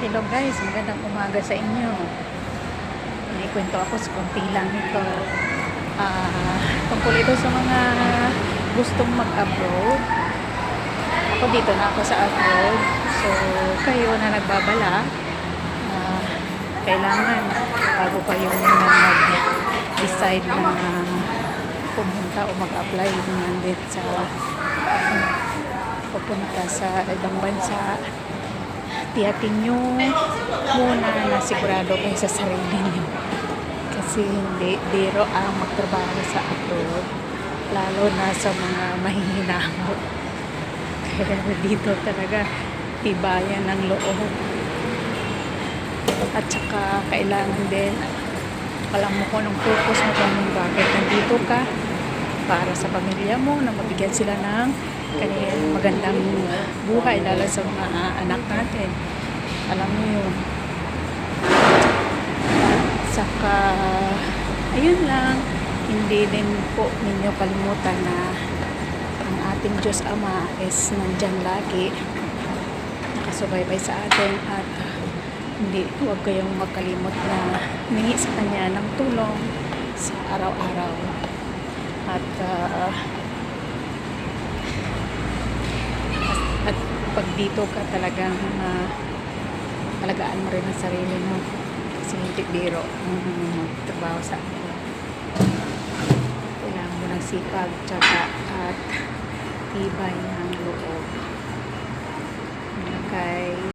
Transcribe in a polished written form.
Hello guys, magandang umaga sa inyo. May kwento ako sa konti lang ito. Tungkol ito sa mga gustong mag-abroad. Ako dito na ako sa abroad. So, kayo na nagbabala, kailangan bago kayo muna mag-decide na pumunta o mag-apply nandit sa pupunta sa ibang bansa, tiyakin nyo muna na sigurado kayo sa sarili nyo. Kasi hindi biro ang magtrabaho sa abroad, lalo na sa mga mahihinahon. Kaya dito talaga tibayan ng loob. At saka kailangan din alam mo kung anong purpose mo, kung bakit nandito ka, para sa pamilya mo, na mabigyan sila ng kanilang magandang buhay, lalo sa mga anak natin. Alam mo yun. At saka ayun lang, hindi din po ninyo kalimutan na ang ating Diyos Ama is nandyan lagi, nakasubaybay sa atin, at huwag kayong magkalimot na humingi sa Kanya ng tulong sa araw-araw. At pag dito ka talagang alagaan mo rin ang sarili mo, kasi hindi biro magtrabaho sa atin. Kailangan mo ng sipag at tibay ng loob. Okay.